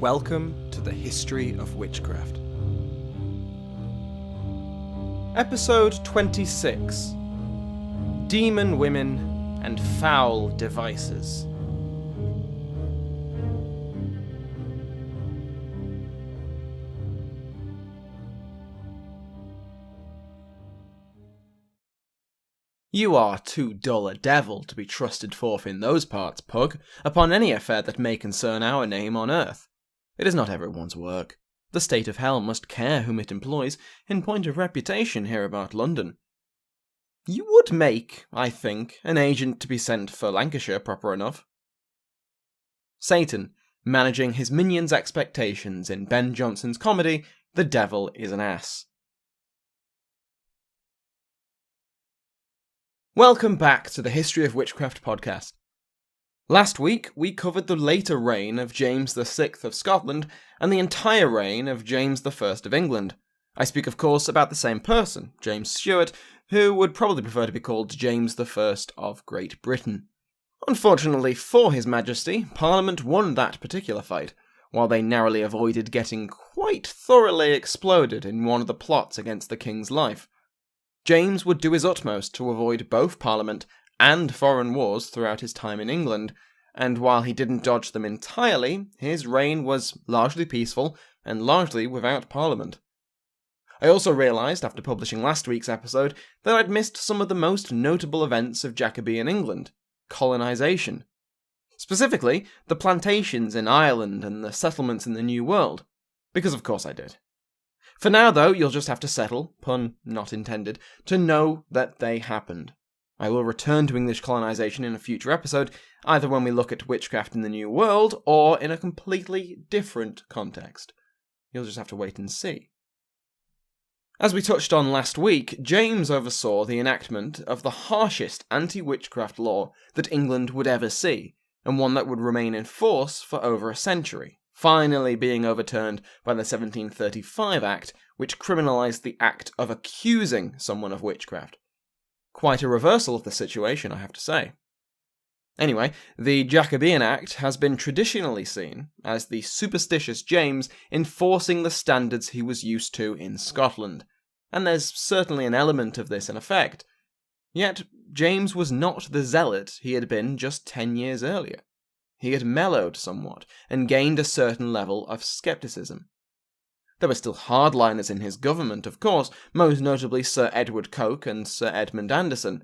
Welcome to the History of Witchcraft. Episode 26. Demon Women and Foul Devices. You are too dull a devil to be trusted forth in those parts, Pug, upon any affair that may concern our name on earth. It is not everyone's work. The state of hell must care whom it employs, in point of reputation here about London. You would make, I think, an agent to be sent for Lancashire proper enough. Satan, managing his minions' expectations in Ben Jonson's comedy, The Devil is an Ass. Welcome back to the History of Witchcraft podcast. Last week, we covered the later reign of James VI of Scotland and the entire reign of James I of England. I speak, of course, about the same person, James Stuart, who would probably prefer to be called James I of Great Britain. Unfortunately for His Majesty, Parliament won that particular fight, while they narrowly avoided getting quite thoroughly exploded in one of the plots against the King's life. James would do his utmost to avoid both Parliament and foreign wars throughout his time in England, and while he didn't dodge them entirely, his reign was largely peaceful and largely without Parliament. I also realised, after publishing last week's episode, that I'd missed some of the most notable events of Jacobean England: colonisation. Specifically, the plantations in Ireland and the settlements in the New World. Because of course I did. For now, though, you'll just have to settle, pun not intended, to know that they happened. I will return to English colonisation in a future episode, either when we look at witchcraft in the New World, or in a completely different context. You'll just have to wait and see. As we touched on last week, James oversaw the enactment of the harshest anti-witchcraft law that England would ever see, and one that would remain in force for over a century, finally being overturned by the 1735 Act, which criminalised the act of accusing someone of witchcraft. Quite a reversal of the situation, I have to say. Anyway, the Jacobean Act has been traditionally seen as the superstitious James enforcing the standards he was used to in Scotland, and there's certainly an element of this in effect. Yet, James was not the zealot he had been just 10 years earlier. He had mellowed somewhat, and gained a certain level of scepticism. There were still hardliners in his government, of course, most notably Sir Edward Coke and Sir Edmund Anderson,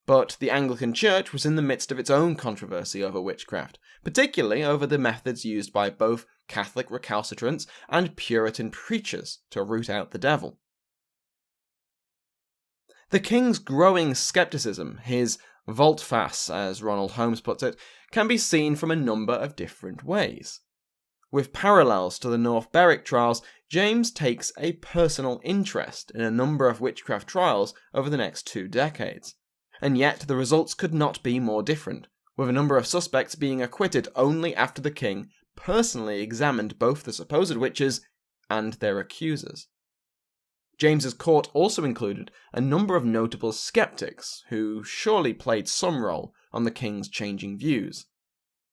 but the Anglican Church was in the midst of its own controversy over witchcraft, particularly over the methods used by both Catholic recalcitrants and Puritan preachers to root out the devil. The King's growing scepticism, his volte-face, as Ronald Holmes puts it, can be seen from a number of different ways. With parallels to the North Berwick trials, James takes a personal interest in a number of witchcraft trials over the next 2 decades. And yet the results could not be more different, with a number of suspects being acquitted only after the king personally examined both the supposed witches and their accusers. James's court also included a number of notable skeptics, who surely played some role on the king's changing views.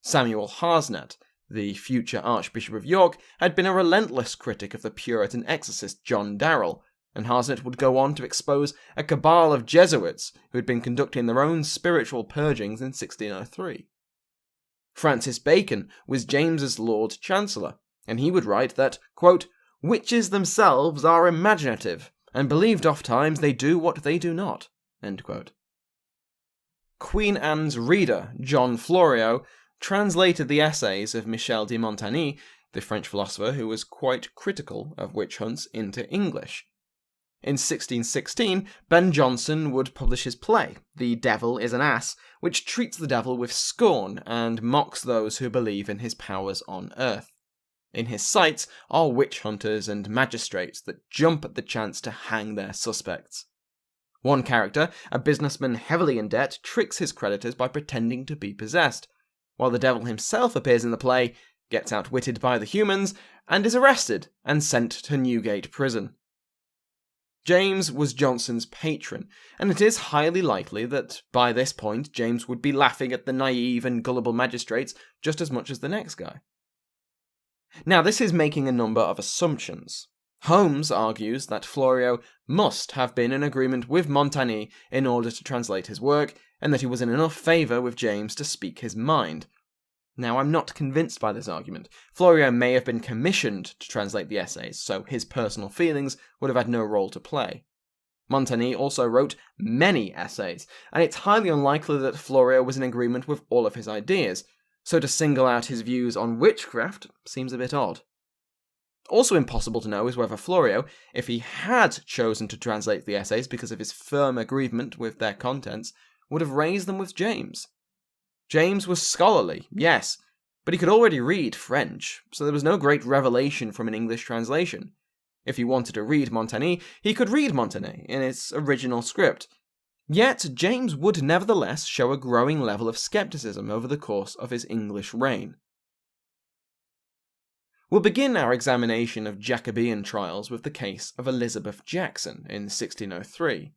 Samuel Harsnet, the future Archbishop of York, had been a relentless critic of the Puritan exorcist John Darrell, and Harsnet would go on to expose a cabal of Jesuits who had been conducting their own spiritual purgings in 1603. Francis Bacon was James's Lord Chancellor, and he would write that, quote, "Witches themselves are imaginative, and believed oft-times they do what they do not." End quote. Queen Anne's reader, John Florio, translated the essays of Michel de Montagny, the French philosopher who was quite critical of witch hunts, into English. In 1616, Ben Jonson would publish his play, The Devil is an Ass, which treats the devil with scorn and mocks those who believe in his powers on earth. In his sights are witch hunters and magistrates that jump at the chance to hang their suspects. One character, a businessman heavily in debt, tricks his creditors by pretending to be possessed, while the devil himself appears in the play, gets outwitted by the humans, and is arrested and sent to Newgate prison. James was Jonson's patron, and it is highly likely that by this point James would be laughing at the naive and gullible magistrates just as much as the next guy. Now, this is making a number of assumptions. Holmes argues that Florio must have been in agreement with Montagny in order to translate his work, and that he was in enough favour with James to speak his mind. Now, I'm not convinced by this argument. Florio may have been commissioned to translate the essays, so his personal feelings would have had no role to play. Montagny also wrote many essays, and it's highly unlikely that Florio was in agreement with all of his ideas, so to single out his views on witchcraft seems a bit odd. Also impossible to know is whether Florio, if he had chosen to translate the essays because of his firm agreement with their contents, would have raised them with James. James was scholarly, yes, but he could already read French, so there was no great revelation from an English translation. If he wanted to read Montagny, he could read Montagny in its original script. Yet James would nevertheless show a growing level of skepticism over the course of his English reign. We'll begin our examination of Jacobean trials with the case of Elizabeth Jackson in 1603.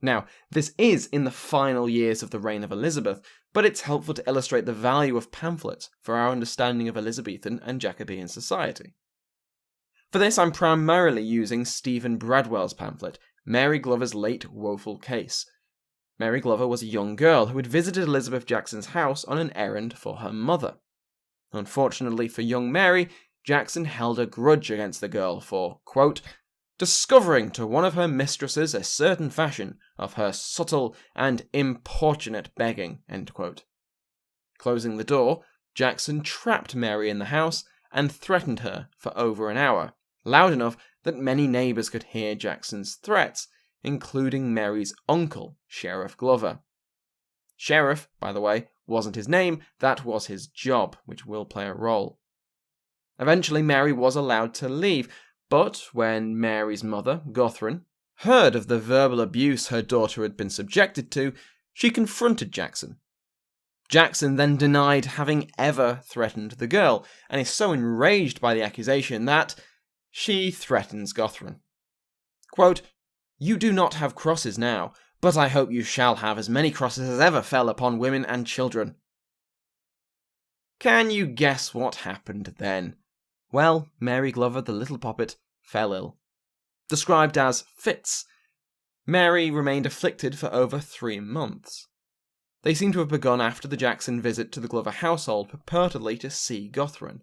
Now, this is in the final years of the reign of Elizabeth, but it's helpful to illustrate the value of pamphlets for our understanding of Elizabethan and Jacobean society. For this, I'm primarily using Stephen Bradwell's pamphlet, Mary Glover's Late Woeful Case. Mary Glover was a young girl who had visited Elizabeth Jackson's house on an errand for her mother. Unfortunately for young Mary, Jackson held a grudge against the girl for, quote, discovering to one of her mistresses a certain fashion of her subtle and importunate begging, end quote. Closing the door, Jackson trapped Mary in the house and threatened her for over an hour, loud enough that many neighbours could hear Jackson's threats, including Mary's uncle, Sheriff Glover. Sheriff, by the way, wasn't his name, that was his job, which will play a role. Eventually, Mary was allowed to leave, but when Mary's mother, Guthrun, heard of the verbal abuse her daughter had been subjected to, she confronted Jackson. Jackson then denied having ever threatened the girl, and is so enraged by the accusation that she threatens Guthrun. Quote, you do not have crosses now, but I hope you shall have as many crosses as ever fell upon women and children. Can you guess what happened then? Well, Mary Glover, the little poppet, fell ill. Described as fits, Mary remained afflicted for over 3 months. They seem to have begun after the Jackson visit to the Glover household purportedly to see Guthrun.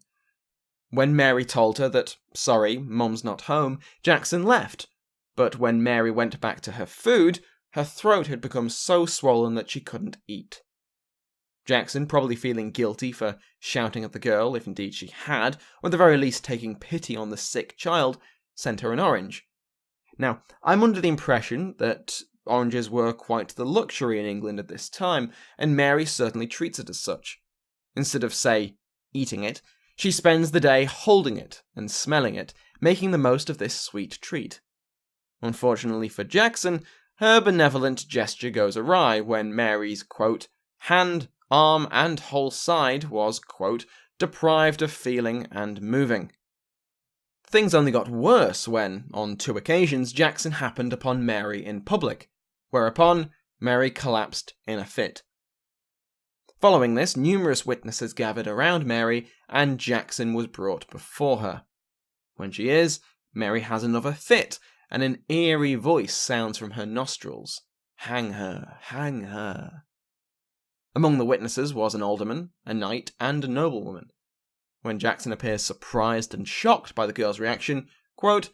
When Mary told her that, sorry, Mum's not home, Jackson left, but when Mary went back to her food, her throat had become so swollen that she couldn't eat. Jackson, probably feeling guilty for shouting at the girl, if indeed she had, or at the very least taking pity on the sick child, sent her an orange. Now, I'm under the impression that oranges were quite the luxury in England at this time, and Mary certainly treats it as such. Instead of, say, eating it, she spends the day holding it and smelling it, making the most of this sweet treat. Unfortunately for Jackson, her benevolent gesture goes awry when Mary's, quote, hand, arm, and whole side was, quote, deprived of feeling and moving. Things only got worse when, on 2 occasions, Jackson happened upon Mary in public, whereupon Mary collapsed in a fit. Following this, numerous witnesses gathered around Mary, and Jackson was brought before her. When she is, Mary has another fit, and an eerie voice sounds from her nostrils. Hang her, hang her. Among the witnesses was an alderman, a knight, and a noblewoman. When Jackson appears surprised and shocked by the girl's reaction, quote,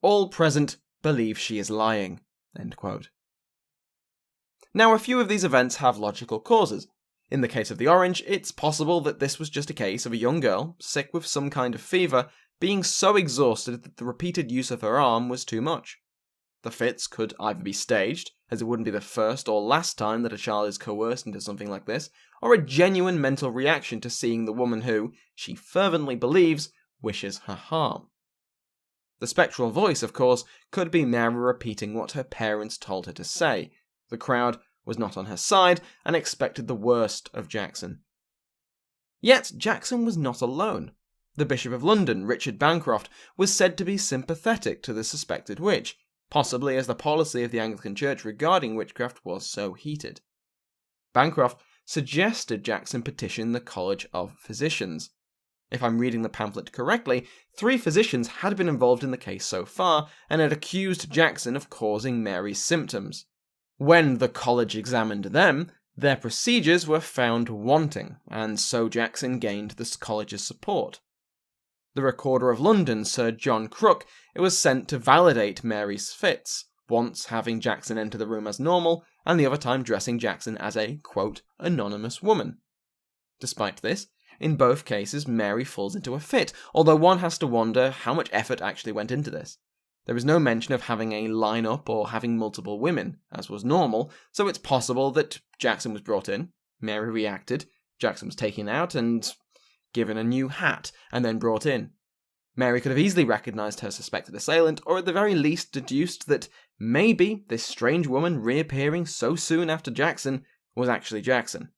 all present believe she is lying, end quote. Now, a few of these events have logical causes. In the case of the orange, it's possible that this was just a case of a young girl, sick with some kind of fever, being so exhausted that the repeated use of her arm was too much. The fits could either be staged, as it wouldn't be the first or last time that a child is coerced into something like this, or a genuine mental reaction to seeing the woman who, she fervently believes, wishes her harm. The spectral voice, of course, could be Mary repeating what her parents told her to say. The crowd was not on her side and expected the worst of Jackson. Yet Jackson was not alone. The Bishop of London, Richard Bancroft, was said to be sympathetic to the suspected witch, possibly as the policy of the Anglican Church regarding witchcraft was so heated. Bancroft suggested Jackson petition the College of Physicians. If I'm reading the pamphlet correctly, 3 physicians had been involved in the case so far and had accused Jackson of causing Mary's symptoms. When the college examined them, their procedures were found wanting, and so Jackson gained the college's support. The Recorder of London, Sir John Crooke, was sent to validate Mary's fits, once having Jackson enter the room as normal, and the other time dressing Jackson as a, quote, anonymous woman. Despite this, in both cases Mary falls into a fit, although one has to wonder how much effort actually went into this. There is no mention of having a line-up or having multiple women, as was normal, so it's possible that Jackson was brought in, Mary reacted, Jackson was taken out and given a new hat, and then brought in. Mary could have easily recognised her suspected assailant, or at the very least deduced that maybe this strange woman reappearing so soon after Jackson was actually Jackson.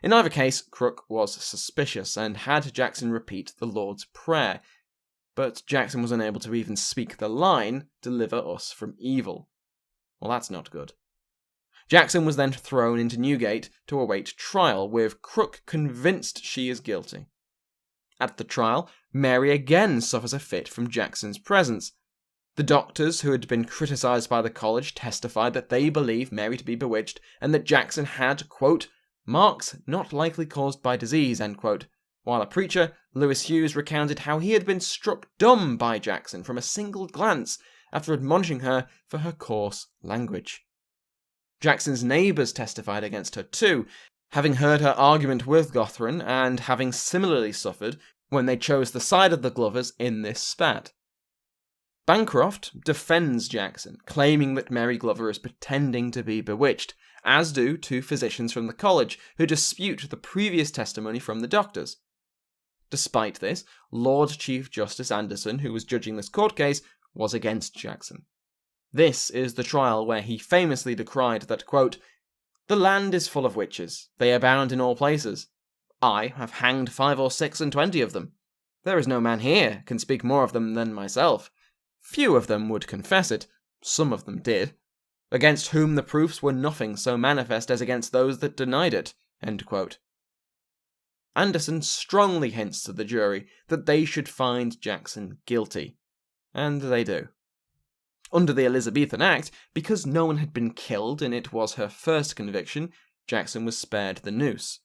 In either case, Crooke was suspicious and had Jackson repeat the Lord's Prayer, but Jackson was unable to even speak the line, "Deliver us from evil." Well, that's not good. Jackson was then thrown into Newgate to await trial, with Crooke convinced she is guilty. At the trial, Mary again suffers a fit from Jackson's presence. The doctors who had been criticised by the college testified that they believe Mary to be bewitched and that Jackson had, quote, marks not likely caused by disease, end quote, while a preacher, Lewis Hughes, recounted how he had been struck dumb by Jackson from a single glance after admonishing her for her coarse language. Jackson's neighbours testified against her too, having heard her argument with Gothren and having similarly suffered when they chose the side of the Glovers in this spat. Bancroft defends Jackson, claiming that Mary Glover is pretending to be bewitched, as do 2 physicians from the college who dispute the previous testimony from the doctors. Despite this, Lord Chief Justice Anderson, who was judging this court case, was against Jackson. This is the trial where he famously decried that, quote, "The land is full of witches, they abound in all places. I have hanged 5 or 6 and 20 of them. There is no man here can speak more of them than myself. Few of them would confess it, some of them did, against whom the proofs were nothing so manifest as against those that denied it." End quote. Anderson strongly hints to the jury that they should find Jackson guilty, and they do. Under the Elizabethan Act, because no one had been killed and it was her first conviction, Jackson was spared the noose.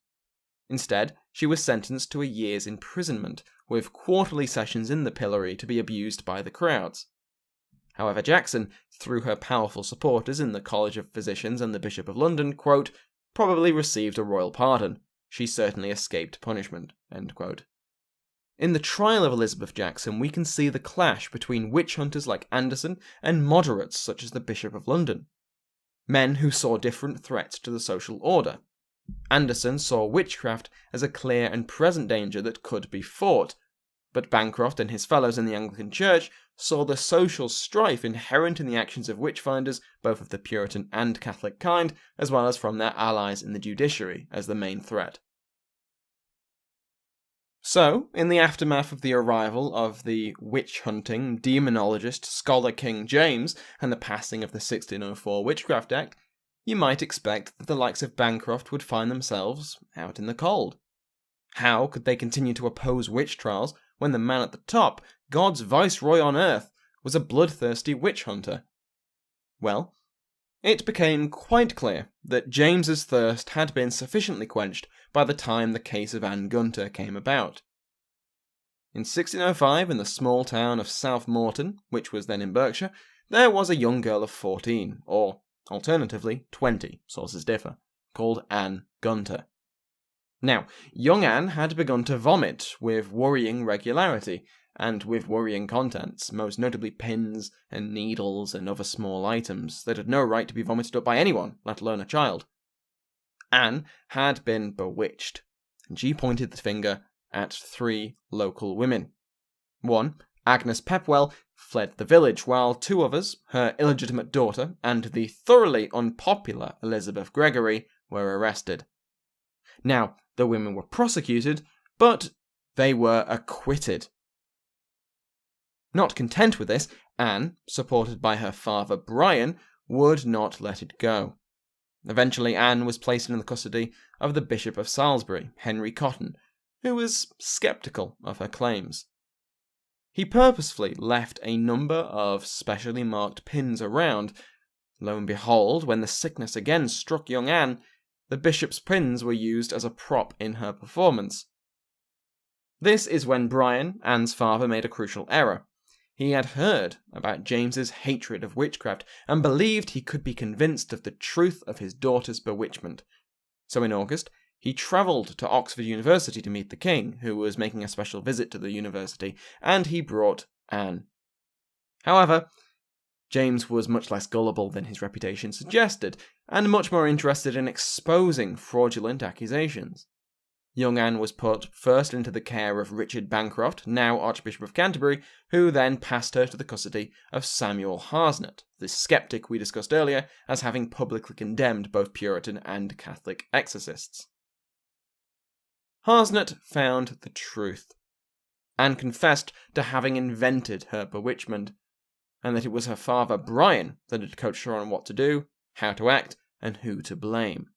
Instead, she was sentenced to a year's imprisonment, with quarterly sessions in the pillory to be abused by the crowds. However, Jackson, through her powerful supporters in the College of Physicians and the Bishop of London, quote, probably received a royal pardon. She certainly escaped punishment. End quote. In the trial of Elizabeth Jackson, we can see the clash between witch hunters like Anderson and moderates such as the Bishop of London. Men who saw different threats to the social order. Anderson saw witchcraft as a clear and present danger that could be fought, but Bancroft and his fellows in the Anglican Church saw the social strife inherent in the actions of witch-finders, both of the Puritan and Catholic kind, as well as from their allies in the judiciary, as the main threat. So, in the aftermath of the arrival of the witch-hunting demonologist scholar King James and the passing of the 1604 Witchcraft Act, you might expect that the likes of Bancroft would find themselves out in the cold. How could they continue to oppose witch trials when the man at the top, God's viceroy on earth, was a bloodthirsty witch-hunter? Well, it became quite clear that James's thirst had been sufficiently quenched by the time the case of Anne Gunter came about. In 1605, in the small town of South Morton, which was then in Berkshire, there was a young girl of 14, or alternatively 20, sources differ, called Anne Gunter. Now, young Anne had begun to vomit with worrying regularity, and with worrying contents, most notably pins and needles and other small items that had no right to be vomited up by anyone, let alone a child. Anne had been bewitched, and she pointed the finger at 3 local women. One, Agnes Pepwell, fled the village, while 2 others, her illegitimate daughter and the thoroughly unpopular Elizabeth Gregory, were arrested. Now, the women were prosecuted, but they were acquitted. Not content with this, Anne, supported by her father Brian, would not let it go. Eventually, Anne was placed in the custody of the Bishop of Salisbury, Henry Cotton, who was sceptical of her claims. He purposefully left a number of specially marked pins around. Lo and behold, when the sickness again struck young Anne, the bishop's pins were used as a prop in her performance. This is when Brian, Anne's father, made a crucial error. He had heard about James's hatred of witchcraft and believed he could be convinced of the truth of his daughter's bewitchment. So in August, he travelled to Oxford University to meet the king, who was making a special visit to the university, and he brought Anne. However, James was much less gullible than his reputation suggested, and much more interested in exposing fraudulent accusations. Young Anne was put first into the care of Richard Bancroft, now Archbishop of Canterbury, who then passed her to the custody of Samuel Harsnet, the skeptic we discussed earlier as having publicly condemned both Puritan and Catholic exorcists. Harsnet found the truth, and confessed to having invented her bewitchment, and that it was her father Brian that had coached her on what to do, how to act, and who to blame.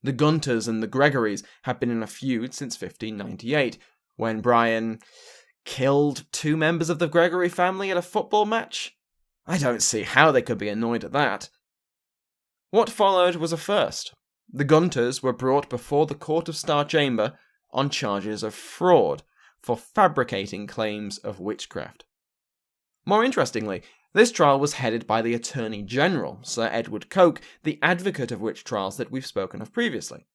The Gunters and the Gregorys had been in a feud since 1598, when Brian killed 2 members of the Gregory family at a football match. I don't see how they could be annoyed at that. What followed was a first. The Gunters were brought before the Court of Star Chamber on charges of fraud for fabricating claims of witchcraft. More interestingly, this trial was headed by the Attorney General, Sir Edward Coke, the advocate of witch trials that we've spoken of previously.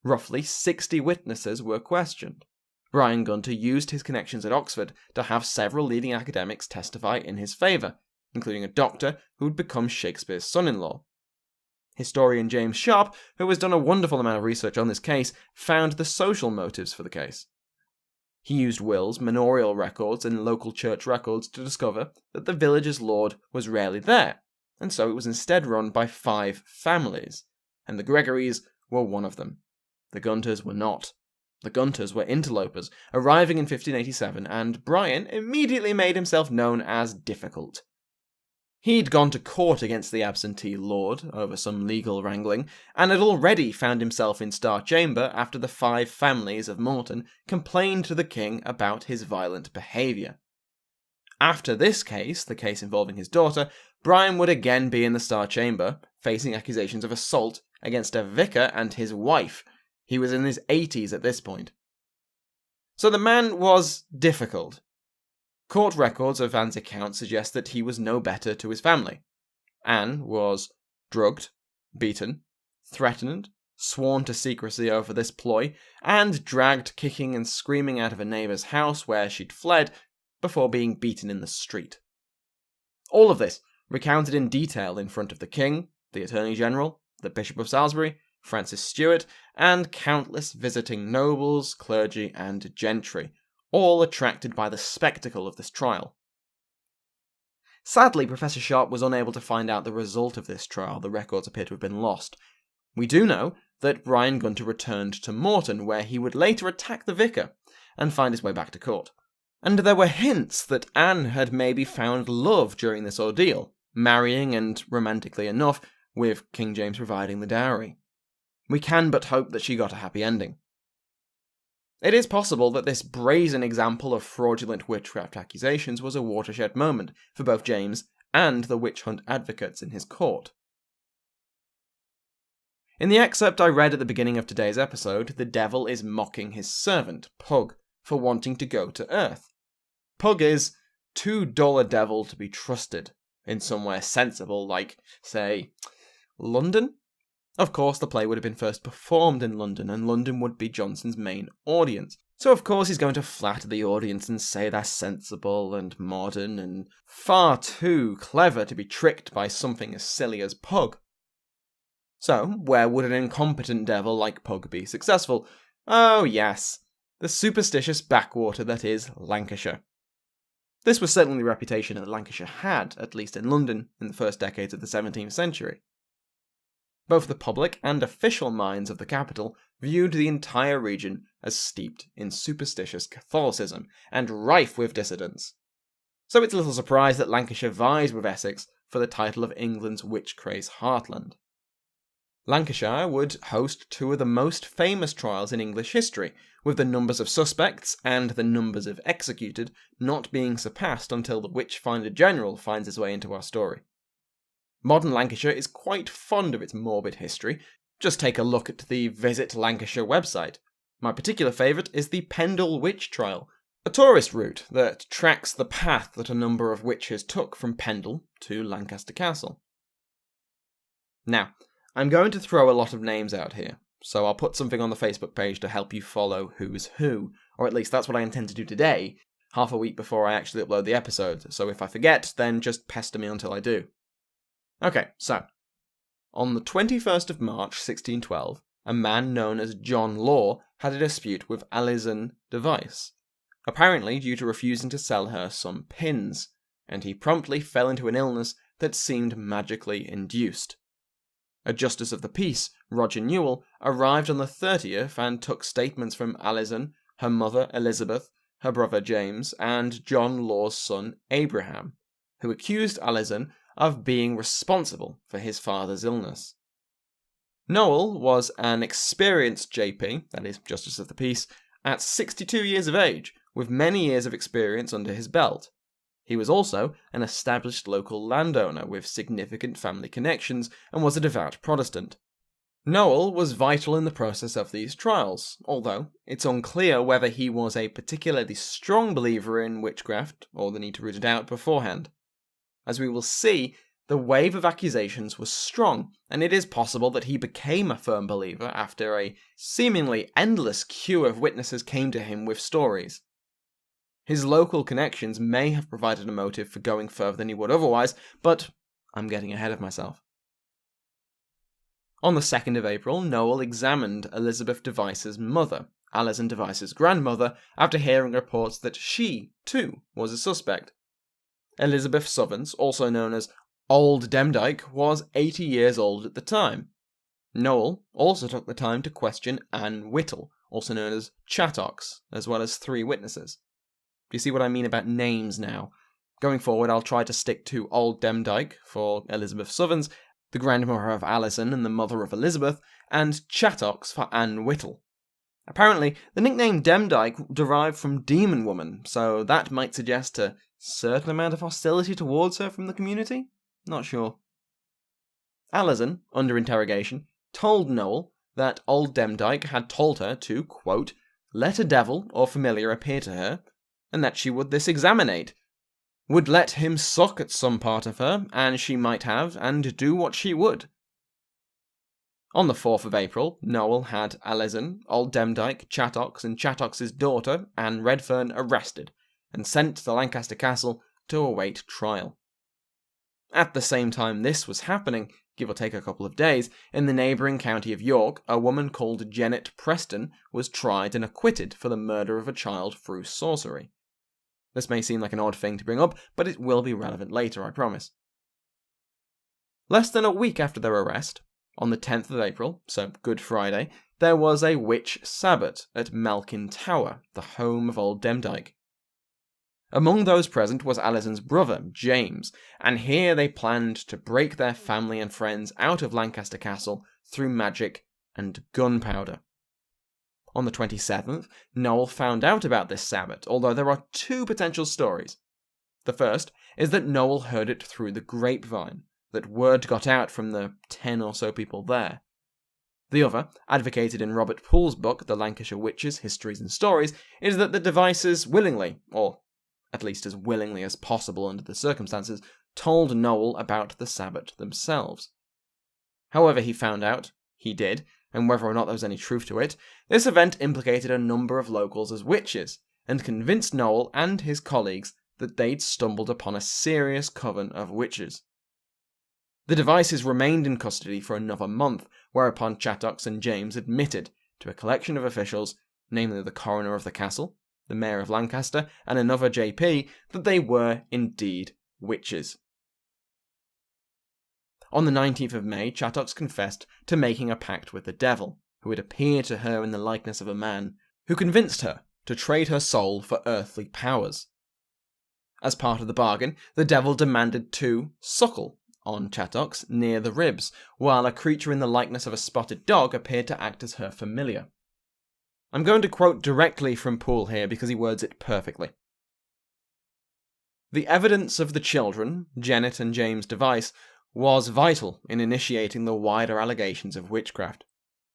Roughly 60 witnesses were questioned. Brian Gunter used his connections at Oxford to have several leading academics testify in his favour, including a doctor who would become Shakespeare's son-in-law. Historian James Sharp, who has done a wonderful amount of research on this case, found the social motives for the case. He used wills, manorial records, and local church records to discover that the village's lord was rarely there, and so it was instead run by 5 families, and the Gregorys were one of them. The Gunters were not. The Gunters were interlopers, arriving in 1587, and Brian immediately made himself known as difficult. He'd gone to court against the absentee lord over some legal wrangling, and had already found himself in Star Chamber after the 5 families of Morton complained to the king about his violent behaviour. After this case, the case involving his daughter, Brian would again be in the Star Chamber, facing accusations of assault against a vicar and his wife. He was in his 80s at this point. So the man was difficult. Court records of Anne's account suggest that he was no better to his family. Anne was drugged, beaten, threatened, sworn to secrecy over this ploy, and dragged kicking and screaming out of a neighbour's house where she'd fled before being beaten in the street. All of this recounted in detail in front of the king, the Attorney General, the Bishop of Salisbury, Francis Stuart, and countless visiting nobles, clergy, and gentry, all attracted by the spectacle of this trial. Sadly, Professor Sharp was unable to find out the result of this trial. The records appear to have been lost. We do know that Brian Gunter returned to Morton, where he would later attack the vicar and find his way back to court. And there were hints that Anne had maybe found love during this ordeal, marrying and, romantically enough, with King James providing the dowry. We can but hope that she got a happy ending. It is possible that this brazen example of fraudulent witchcraft accusations was a watershed moment for both James and the witch hunt advocates in his court. In the excerpt I read at the beginning of today's episode, the devil is mocking his servant, Pug, for wanting to go to Earth. Pug is too dull a devil to be trusted in somewhere sensible like, say, London? Of course, the play would have been first performed in London, and London would be Johnson's main audience. So of course he's going to flatter the audience and say they're sensible and modern and far too clever to be tricked by something as silly as Pug. So, where would an incompetent devil like Pug be successful? Oh yes, the superstitious backwater that is Lancashire. This was certainly the reputation that Lancashire had, at least in London, in the first decades of the 17th century. Both the public and official minds of the capital viewed the entire region as steeped in superstitious Catholicism and rife with dissidents. So it's little surprise that Lancashire vies with Essex for the title of England's witch-crazed heartland. Lancashire would host two of the most famous trials in English history, with the numbers of suspects and the numbers of executed not being surpassed until the Witchfinder General finds his way into our story. Modern Lancashire is quite fond of its morbid history. Just take a look at the Visit Lancashire website. My particular favourite is the Pendle Witch Trial, a tourist route that tracks the path that a number of witches took from Pendle to Lancaster Castle. Now, I'm going to throw a lot of names out here, so I'll put something on the Facebook page to help you follow who's who, or at least that's what I intend to do today, half a week before I actually upload the episode, so if I forget, then just pester me until I do. Okay, so, on the 21st of March 1612, a man known as John Law had a dispute with Alison Device, apparently due to refusing to sell her some pins, and he promptly fell into an illness that seemed magically induced. A justice of the peace, Roger Newell, arrived on the 30th and took statements from Alison, her mother Elizabeth, her brother James, and John Law's son Abraham, who accused Alison of being responsible for his father's illness. Nowell was an experienced JP, that is, Justice of the Peace, at 62 years of age, with many years of experience under his belt. He was also an established local landowner with significant family connections and was a devout Protestant. Nowell was vital in the process of these trials, although it's unclear whether he was a particularly strong believer in witchcraft or the need to root it out beforehand. As we will see, the wave of accusations was strong, and it is possible that he became a firm believer after a seemingly endless queue of witnesses came to him with stories. His local connections may have provided a motive for going further than he would otherwise, but I'm getting ahead of myself. On the 2nd of April, Nowell examined Elizabeth Device's mother, Alison Device's grandmother, after hearing reports that she, too, was a suspect. Elizabeth Sovens, also known as Old Demdike, was 80 years old at the time. Nowell also took the time to question Anne Whittle, also known as Chattox, as well as 3 witnesses. Do you see what I mean about names now? Going forward, I'll try to stick to Old Demdike for Elizabeth Sovens, the grandmother of Alison and the mother of Elizabeth, and Chattox for Anne Whittle. Apparently, the nickname Demdike derived from Demon Woman, so that might suggest a certain amount of hostility towards her from the community? Not sure. Alison, under interrogation, told Nowell that Old Demdike had told her to, quote, let a devil or familiar appear to her, and that she would this examinate, would let him suck at some part of her, and she might have, and do what she would. On the 4th of April, Nowell had Alison, Old Demdike, Chattox, and Chattox's daughter, Anne Redfern, arrested, and sent to Lancaster Castle to await trial. At the same time this was happening, give or take a couple of days, in the neighbouring county of York, a woman called Janet Preston was tried and acquitted for the murder of a child through sorcery. This may seem like an odd thing to bring up, but it will be relevant later, I promise. Less than a week after their arrest, on the 10th of April, so Good Friday, there was a witch sabbat at Malkin Tower, the home of Old Demdike. Among those present was Alison's brother, James, and here they planned to break their family and friends out of Lancaster Castle through magic and gunpowder. On the 27th, Nowell found out about this sabbat, although there are 2 potential stories. The first is that Nowell heard it through the grapevine, that word got out from the 10 or so people there. The other, advocated in Robert Poole's book, The Lancashire Witches, Histories and Stories, is that the Devices willingly, or at least as willingly as possible under the circumstances, told Nowell about the sabbat themselves. However he found out, he did, and whether or not there was any truth to it, this event implicated a number of locals as witches, and convinced Nowell and his colleagues that they'd stumbled upon a serious coven of witches. The Devices remained in custody for another month, whereupon Chattox and James admitted to a collection of officials, namely the coroner of the castle, the mayor of Lancaster, and another JP, that they were indeed witches. On the 19th of May, Chattox confessed to making a pact with the devil, who had appeared to her in the likeness of a man, who convinced her to trade her soul for earthly powers. As part of the bargain, the devil demanded to suckle on Chattox near the ribs, while a creature in the likeness of a spotted dog appeared to act as her familiar. I'm going to quote directly from Poole here because he words it perfectly. The evidence of the children, Janet and James Device, was vital in initiating the wider allegations of witchcraft,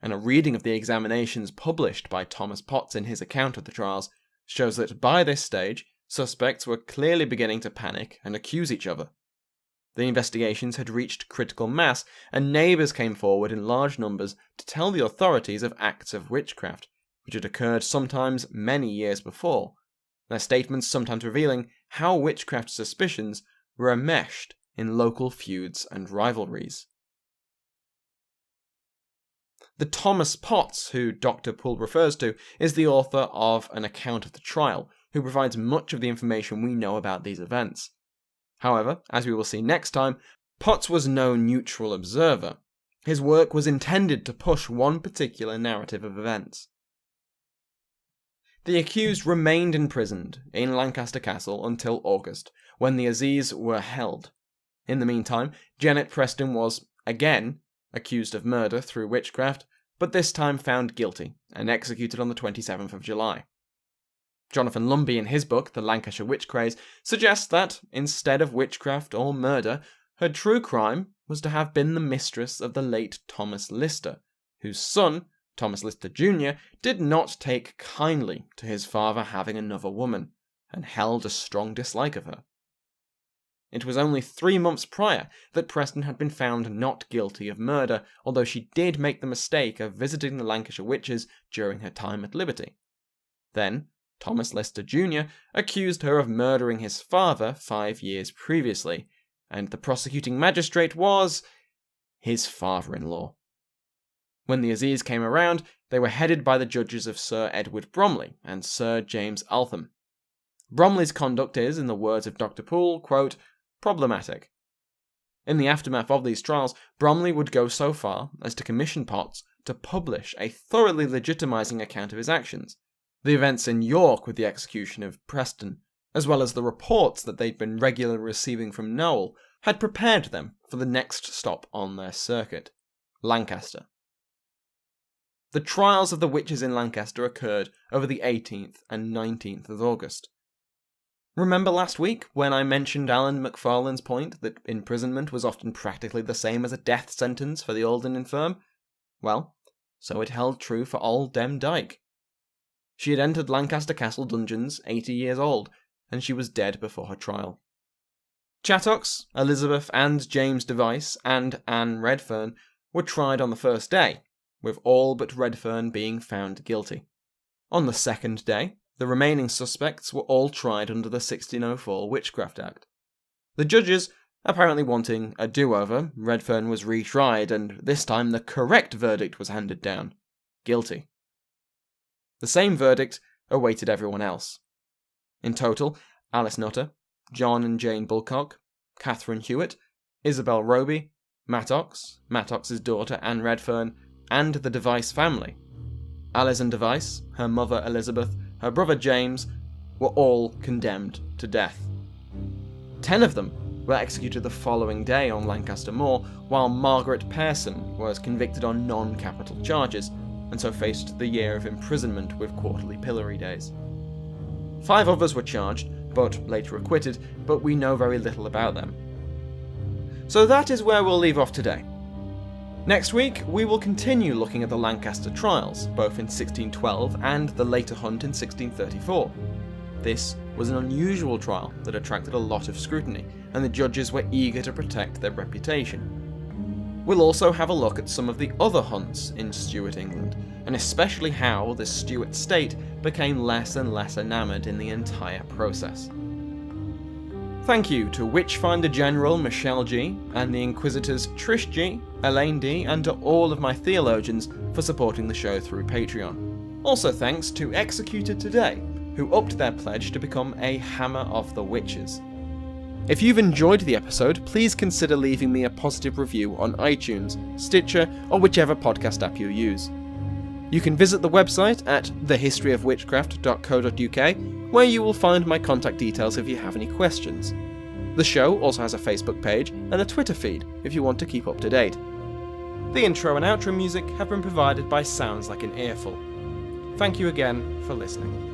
and a reading of the examinations published by Thomas Potts in his account of the trials shows that by this stage, suspects were clearly beginning to panic and accuse each other. The investigations had reached critical mass, and neighbours came forward in large numbers to tell the authorities of acts of witchcraft, which had occurred sometimes many years before, their statements sometimes revealing how witchcraft suspicions were enmeshed in local feuds and rivalries. The Thomas Potts, who Dr. Poole refers to, is the author of an account of the trial, who provides much of the information we know about these events. However, as we will see next time, Potts was no neutral observer. His work was intended to push one particular narrative of events. The accused remained imprisoned in Lancaster Castle until August, when the Assizes were held. In the meantime, Janet Preston was, again, accused of murder through witchcraft, but this time found guilty and executed on the 27th of July. Jonathan Lumby, in his book, The Lancashire Witch Craze, suggests that, instead of witchcraft or murder, her true crime was to have been the mistress of the late Thomas Lister, whose son, Thomas Lister Jr., did not take kindly to his father having another woman, and held a strong dislike of her. It was only 3 months prior that Preston had been found not guilty of murder, although she did make the mistake of visiting the Lancashire witches during her time at liberty. Then, Thomas Lister Jr. accused her of murdering his father 5 years previously, and the prosecuting magistrate was his father-in-law. When the Assizes came around, they were headed by the judges of Sir Edward Bromley and Sir James Altham. Bromley's conduct is, in the words of Dr. Poole, quote, problematic. In the aftermath of these trials, Bromley would go so far as to commission Potts to publish a thoroughly legitimising account of his actions, the events in York with the execution of Preston, as well as the reports that they'd been regularly receiving from Noel, had prepared them for the next stop on their circuit, Lancaster. The trials of the witches in Lancaster occurred over the 18th and 19th of August. Remember last week when I mentioned Alan MacFarlane's point that imprisonment was often practically the same as a death sentence for the old and infirm? Well, so it held true for old Dem Dyke. She had entered Lancaster Castle dungeons 80 years old, and she was dead before her trial. Chattox, Elizabeth and James Device and Anne Redfern were tried on the first day, with all but Redfern being found guilty. On the second day, the remaining suspects were all tried under the 1604 Witchcraft Act. The judges, apparently wanting a do-over, Redfern was retried, and this time the correct verdict was handed down: guilty. The same verdict awaited everyone else. In total, Alice Nutter, John and Jane Bulcock, Catherine Hewitt, Isabel Roby, Mattox, Mattox's daughter Anne Redfern, and the Device family, Alison Device, her mother Elizabeth, her brother James, were all condemned to death. 10 of them were executed the following day on Lancaster Moor, while Margaret Pearson was convicted on non-capital charges, and so faced the year of imprisonment with quarterly pillory days. 5 others were charged, but later acquitted, but we know very little about them. So that is where we'll leave off today. Next week, we will continue looking at the Lancaster trials, both in 1612 and the later hunt in 1634. This was an unusual trial that attracted a lot of scrutiny, and the judges were eager to protect their reputation. We'll also have a look at some of the other hunts in Stuart England, and especially how the Stuart state became less and less enamoured in the entire process. Thank you to Witchfinder General Michelle G, and the Inquisitors Trish G, Elaine D, and to all of my theologians for supporting the show through Patreon. Also thanks to Executed Today, who upped their pledge to become a Hammer of the Witches. If you've enjoyed the episode, please consider leaving me a positive review on iTunes, Stitcher, or whichever podcast app you use. You can visit the website at thehistoryofwitchcraft.co.uk, where you will find my contact details if you have any questions. The show also has a Facebook page and a Twitter feed if you want to keep up to date. The intro and outro music have been provided by Sounds Like an Earful. Thank you again for listening.